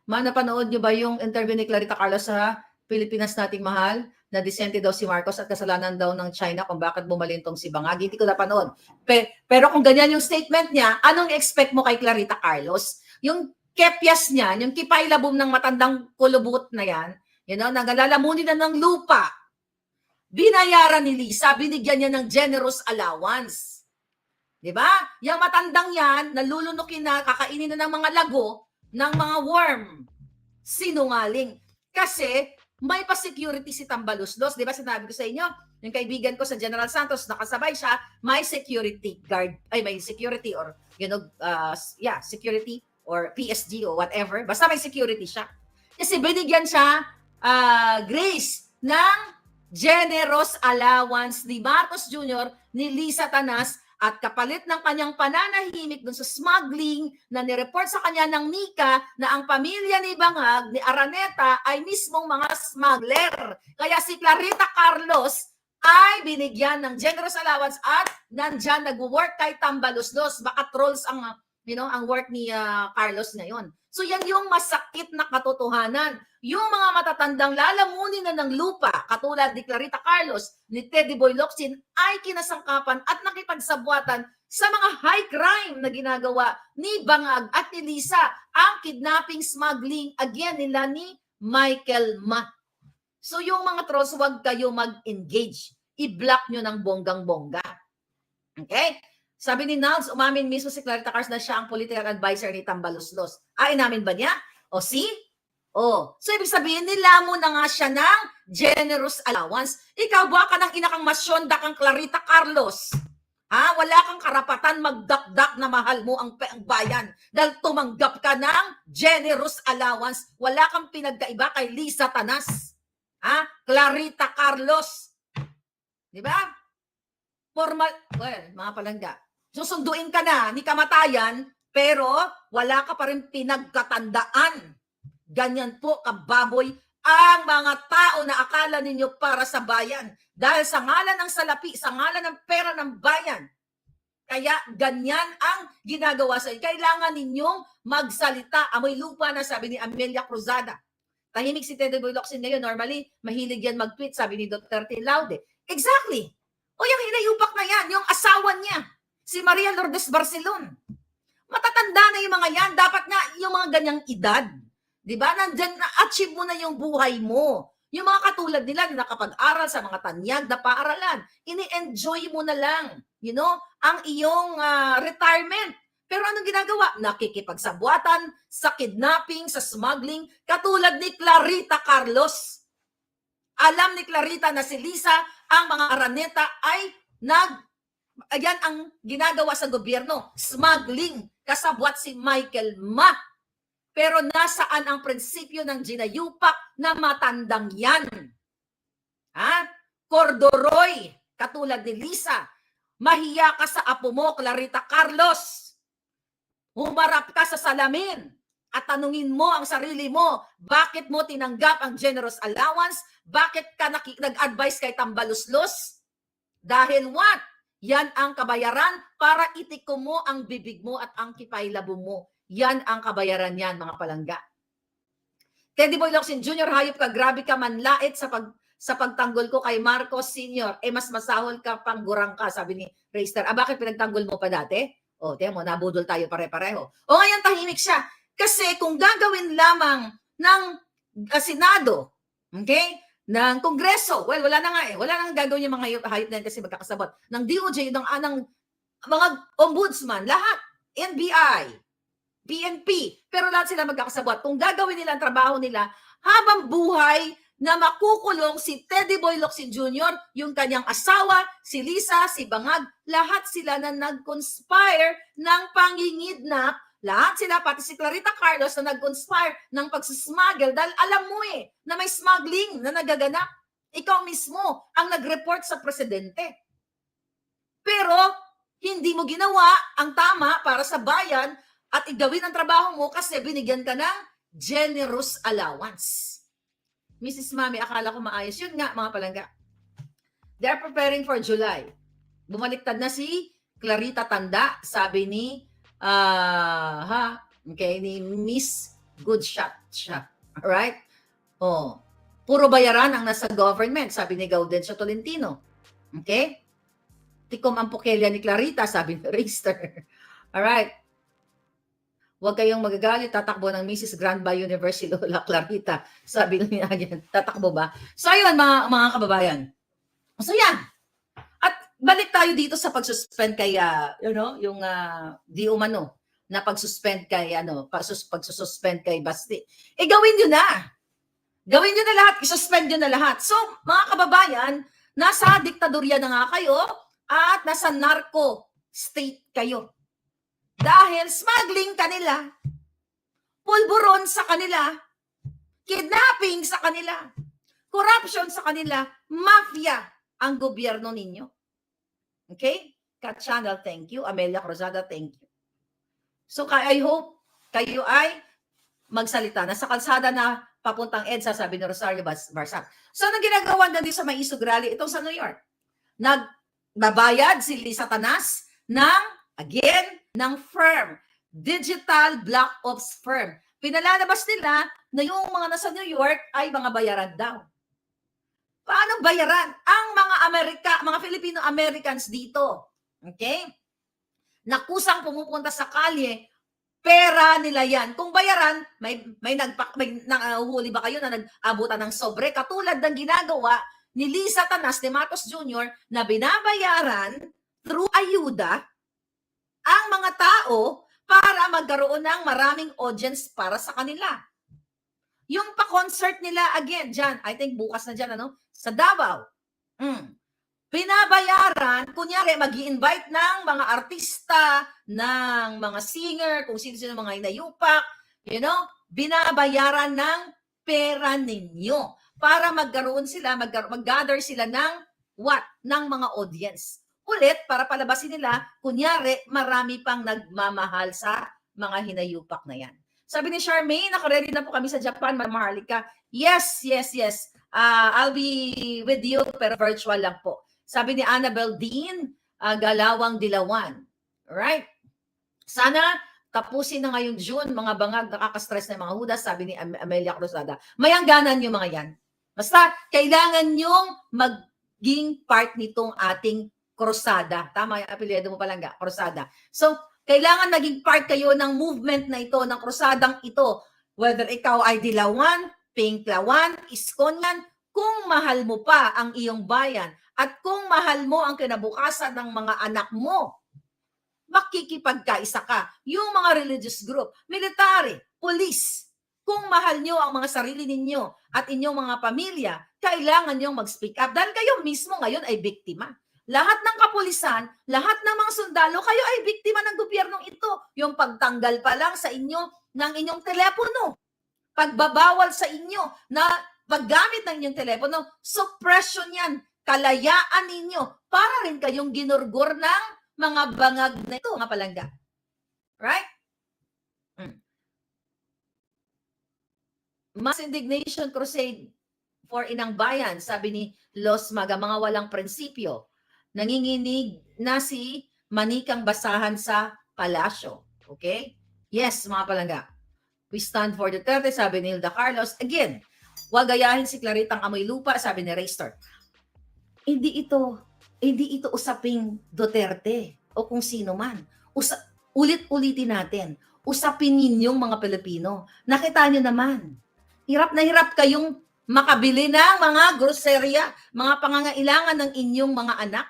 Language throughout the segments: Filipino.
Napanood niyo ba yung interview ni Clarita Carlos sa Pilipinas Nating Mahal? Na disente daw si Marcos at kasalanan daw ng China kung bakit bumalintong si Bangag. Hindi ko napanood. Pero kung ganyan yung statement niya, anong expect mo kay Clarita Carlos? Yung kepyas niya, yung kipailabom ng matandang kulubot na yan, nagalalamunin na ng lupa. Binayaran ni Lisa, binigyan niya ng generous allowance. Diba? Yung matandang yan, nalulunukin na, kakainin na ng mga lago, ng mga worm. Sinungaling. Kasi, may pa-security si Tambaluslos. Di ba sinabi ko sa inyo, yung kaibigan ko sa General Santos, nakasabay siya, may security guard, may security or, security or PSG or whatever. Basta may security siya. Kasi binigyan siya grace ng generous allowance ni Marcos Jr., ni Lisa Tanas, at kapalit ng kanyang pananahimik dun sa smuggling na nireport sa kanya ng Nika na ang pamilya ni Bangag, ni Araneta, ay mismong mga smuggler. Kaya si Clarita Carlos ay binigyan ng generous allowance at nandyan nag-work kay Tambaluslos. Baka trolls ang work ni Carlos ngayon. So yan yung masakit na katotohanan. Yung mga matatandang lalamunin na ng lupa, katulad ni Clarita Carlos, ni Teddy Boy Locsin, ay kinasangkapan at nakipagsabwatan sa mga high crime na ginagawa ni Bangag at ni Lisa, ang kidnapping, smuggling, again, nila ni Michael Ma. So yung mga trolls, huwag kayo mag-engage. I-block nyo ng bonggang-bongga. Okay? Sabi ni Nalds, umamin mismo si Clarita Carlos na siya ang political advisor ni Tambaluslos. Inamin ba niya? O see? So ibig sabihin, nilamo na nga siya ng generous allowance. Ikaw ba ka ng inakang masyonda kang Clarita Carlos? Wala kang karapatan magdakdak na mahal mo ang bayan dahil tumanggap ka ng generous allowance. Wala kang pinagkaiba kay Lisa Tanas. Clarita Carlos. Di ba? Formal, mga palangga. Susunduin ka na ni kamatayan, pero wala ka pa rin pinagkatandaan. Ganyan po kababoy ang mga tao na akala ninyo para sa bayan. Dahil sa ngalan ng salapi, sa ngalan ng pera ng bayan. Kaya ganyan ang ginagawa sa inyo. Kailangan ninyong magsalita. Amoy lupa na, sabi ni Amelia Cruzada. Tahimik si Teddy Boy Locsin ngayon. Normally, mahilig yan mag-tweet, sabi ni Duterte Laude. Exactly. Yung hinayupak na yan, yung asawa niya, si Maria Lourdes Barcelon. Matatanda na yung mga yan. Dapat nga yung mga ganyang edad. Diba? Nandyan, na-achieve mo na yung buhay mo. Yung mga katulad nila na nakapag-aral sa mga tanyag na paaralan, ini-enjoy mo na lang, ang iyong retirement. Pero anong ginagawa? Nakikipagsabwatan sa kidnapping, sa smuggling, katulad ni Clarita Carlos. Alam ni Clarita na si Lisa, ang mga Araneta ay ayan ang ginagawa sa gobyerno, smuggling, kasabwat si Michael Ma. Pero nasaan ang prinsipyo ng ginayupak na matandang yan? Cordoroy, katulad ni Lisa, mahiya ka sa apo mo, Clarita Carlos. Humarap ka sa salamin at tanungin mo ang sarili mo, bakit mo tinanggap ang generous allowance? Bakit ka nag-advise kay Tambaluslos? Dahil what? Yan ang kabayaran para itiko mo ang bibig mo at ang kipailabo mo. Yan ang kabayaran yan, mga palangga. Teddy Boy Locsin Jr., hayop ka, grabe ka manlait sa pagtanggol ko kay Marcos Sr. Mas masahol ka, panggurang ka, sabi ni Rayster. Bakit pinagtanggol mo pa dati? Tiyan mo, nabudol tayo pare-pareho. Ngayon tahimik siya. Kasi kung gagawin lamang ng Senado, okay, ng Kongreso, wala na nga wala nang gagawin yung mga hayop na yan kasi magkakasabot. Ng DOJ, ng mga ombudsman, lahat, NBI, PNP, pero lahat sila magkakasabot. Kung gagawin nila ang trabaho nila, habang buhay na makukulong si Teddy Boy Locsin Jr., yung kanyang asawa, si Lisa, si Bangag, lahat sila na nag-conspire ng pangingidnap, lahat sila, pati si Clarita Carlos na nag-conspire ng pagsismuggle dahil alam mo na may smuggling na nagaganap. Ikaw mismo ang nag-report sa presidente. Pero hindi mo ginawa ang tama para sa bayan at igawin ang trabaho mo kasi binigyan ka ng generous allowance. Mrs. Mami, akala ko maayos. Yun nga, mga palangga. They are preparing for July. Bumaliktad na si Clarita Tanda, sabi ni ni Miss good shot siya. Alright? Oh, puro bayaran ang nasa government, sabi ni Gaudencio Tolentino. Okay? Tikom ang pokelya ni Clarita, sabi ni Rister. Alright. Huwag kayong magagalit, tatakbo ng Mrs. Grand by University Lola Clarita. Sabi niya yan, tatakbo ba? So ayun mga kababayan. So yan. At balik tayo dito sa pag-suspend kay, yung di umano na pag-suspend kay, pag-suspend kay Basti. Gawin nyo na. Gawin nyo na lahat, isuspend nyo na lahat. So mga kababayan, nasa diktadorya na nga kayo at nasa narco state kayo. Dahil smuggling kanila, pulburon sa kanila, kidnapping sa kanila, corruption sa kanila, mafia ang gobyerno ninyo. Okay? Kat Channel, thank you. Amelia Cruzada, thank you. So I hope kayo ay magsalita. Nasa kalsada na papuntang EDSA, sabi ni Rosario Barsak. So anong ginagawa na din sa Maisog Rally? Itong sa New York. Nagbabayad si Lisa Tanas ng firm, Digital Black Ops firm. Pinalalabas nila na yung mga nasa New York ay mga bayaran daw. Paano bayaran? Ang mga Filipino-Americans dito, okay? Nakusang pumupunta sa kalye, pera nila yan. Kung bayaran, may nanguhuli ba kayo na nag-abutan ng sobre? Katulad ng ginagawa ni Lisa Tanas de Matos Jr. na binabayaran through ayuda ang mga tao para magkaroon ng maraming audience para sa kanila. Yung pa-concert nila, again, dyan, I think bukas na dyan, sa Davao. Binabayaran, kunyari, mag-i-invite ng mga artista, ng mga singer, kung sino-sino mga inayupak, binabayaran ng pera ninyo para magkaroon sila, mag-gather sila ng ng mga audience. Ulit, para palabasin nila, kunyari, marami pang nagmamahal sa mga hinayupak na yan. Sabi ni Charmaine, naka-ready na po kami sa Japan, Maharlika. Yes. I'll be with you, pero virtual lang po. Sabi ni Annabel Dean, Galawang Dilawan. Alright? Sana tapusin na ngayong June, mga bangag, nakaka-stress na mga hudas, sabi ni Amelia Cruzada. Mayangganan yung mga yan. Basta, kailangan yung maging part nitong ating krusada. Tama yung apelyido mo palangga, krusada. So, kailangan naging part kayo ng movement na ito, ng krusadang ito. Whether ikaw ay Dilawan, Pinklawan, Iskonyan, kung mahal mo pa ang iyong bayan at kung mahal mo ang kinabukasan ng mga anak mo, makikipagkaisa ka. Yung mga religious group, military, police, kung mahal nyo ang mga sarili ninyo at inyong mga pamilya, kailangan nyo mag-speak up dahil kayo mismo ngayon ay biktima. Lahat ng kapulisan, lahat ng mga sundalo, kayo ay biktima ng gobyernong ito. Yung pagtanggal pa lang sa inyo ng inyong telepono, pagbabawal sa inyo na paggamit ng inyong telepono, suppression yan, kalayaan ninyo, para rin kayong ginurgur ng mga bangag na ito, mga palangga. Right? Mass indignation crusade for Inang Bayan, sabi ni Los Maga, mga walang prinsipyo. Nanginginig na si Manikang Basahan sa palasyo. Okay? Yes, mga palangga. We stand for Duterte, sabi ni Hilda Carlos. Again, huwag gayahin si Claritang amoy lupa, sabi ni Raystar. Hindi ito usaping Duterte o kung sino man. Ulit-ulitin natin. Usapin ninyong mga Pilipino. Nakita nyo naman. Hirap na hirap kayong makabili ng mga grocerya, mga pangangailangan ng inyong mga anak.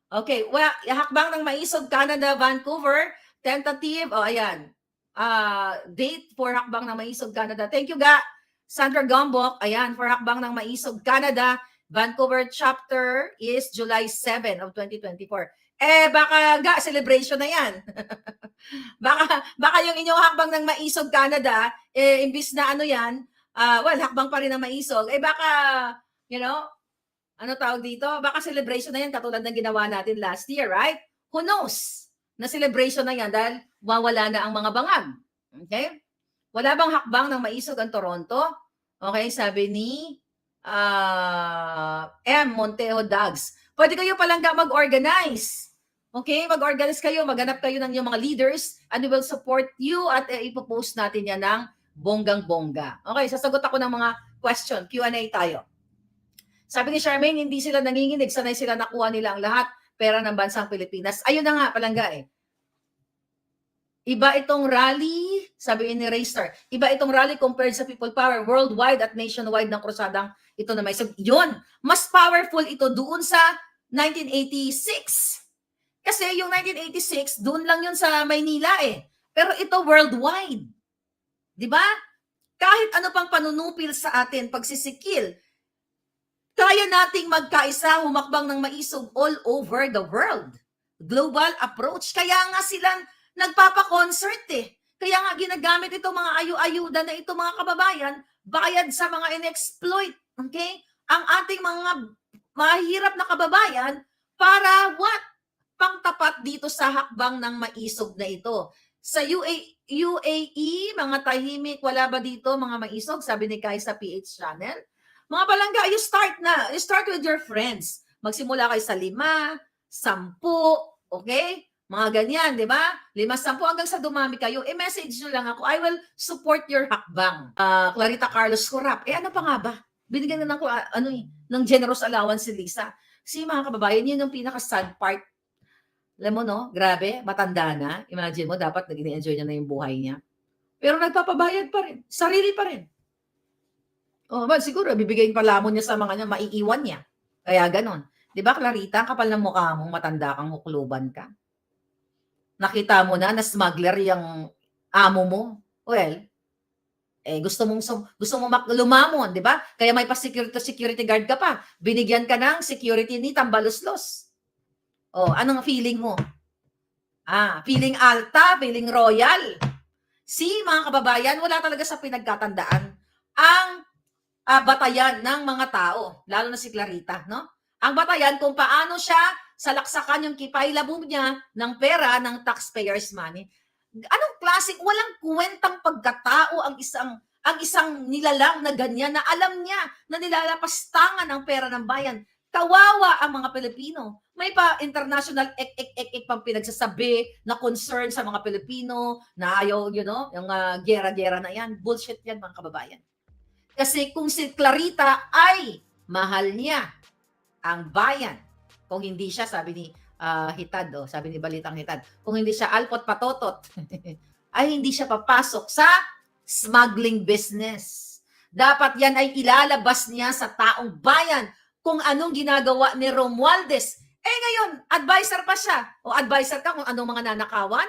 Okay, well, hakbang ng Maisog, Canada, Vancouver, tentative, ayan, date for hakbang ng Maisog, Canada. Thank you, Ga. Sandra Gombok, ayan, for hakbang ng Maisog, Canada, Vancouver chapter is July 7 of 2024. Baka, Ga, celebration na yan. baka yung inyong hakbang ng Maisog, Canada, imbis na yan, hakbang pa rin ng Maisog, baka, ano tawag dito? Baka celebration na yan katulad ng ginawa natin last year, right? Who knows? Na celebration na yan dahil wawala na ang mga bangag. Okay? Wala bang hakbang ng Maisog ang Toronto? Okay, sabi ni M. Montejo Dags. Pwede kayo palang mag-organize. Okay, mag-organize kayo, maghanap kayo ng inyong mga leaders and we will support you at ipopost natin yan ng bonggang-bongga. Okay, sasagot ako ng mga question. Q&A tayo. Sabi ni Charmaine, hindi sila nanginginig, sanay sila nakuha nila ang lahat pera ng bansang Pilipinas. Ayun na nga, palangga eh. Iba itong rally, sabi ni Raystar, iba itong rally compared sa people power worldwide at nationwide ng krusadang ito na may. So, yun, mas powerful ito doon sa 1986. Kasi yung 1986, doon lang yun sa Maynila eh. Pero ito worldwide. Di ba? Kahit ano pang panunupil sa atin, pagsisikil, kaya nating magkaisa, humakbang ng maisog all over the world. Global approach. Kaya nga silang nagpapa-concert eh. Kaya nga ginagamit itong mga ayu-ayuda na ito mga kababayan, bayad sa mga in-exploit. Okay? Ang ating mga mahirap na kababayan para what? Pangtapat dito sa hakbang ng maisog na ito. Sa UAE, mga tahimik, wala ba dito mga maisog? Sabi ni Kai sa PH Channel. Mga palangga, you start na. You start with your friends. Magsimula kayo sa 5, 10, okay? Mga ganyan, di ba? 5, 10 hanggang sa dumami kayo. I-message nyo lang ako. I will support your hakbang. Clarita Carlos Corrap. Ano pa nga ba? Binigyan na ng generous allowance si Lisa. Si mga kababayan, yun yung pinaka-sad part. Alam mo, no? Grabe, matanda na. Imagine mo, dapat nag-enjoy niya na yung buhay niya. Pero nagpapabayad pa rin. Sarili pa rin. Siguro, bibigay pa lamon niya sa mga niya, maiiwan niya. Kaya ganon. Di ba, Clarita, kapal ng mukha mong matanda kang hukluban ka? Nakita mo na smuggler yung amo mo. Well, gusto mong lumamon, di ba? Kaya may pa-security guard ka pa. Binigyan ka ng security ni Tambaluslos. Anong feeling mo? Feeling alta, feeling royal. Mga kababayan, wala talaga sa pinagkatandaan ang batayan ng mga tao, lalo na si Clarita, no? Ang batayan kung paano siya salaksakan yung kipailabog niya ng pera ng taxpayers' money. Anong klaseng walang kwentang pagkatao ang isang nilalang na ganyan na alam niya na nilalapastangan ang pera ng bayan. Kawawa ang mga Pilipino. May pa international pang pinagsasabi na concern sa mga Pilipino na ayaw, yung gera-gera na yan. Bullshit yan, mga kababayan. Kasi kung si Clarita ay mahal niya ang bayan, kung hindi siya, sabi ni Hitad, sabi ni Balitang Hitad, kung hindi siya alpot patotot, ay hindi siya papasok sa smuggling business. Dapat yan ay ilalabas niya sa taong bayan kung anong ginagawa ni Romualdez. Ngayon, advisor pa siya. O advisor ka kung anong mga nanakawan?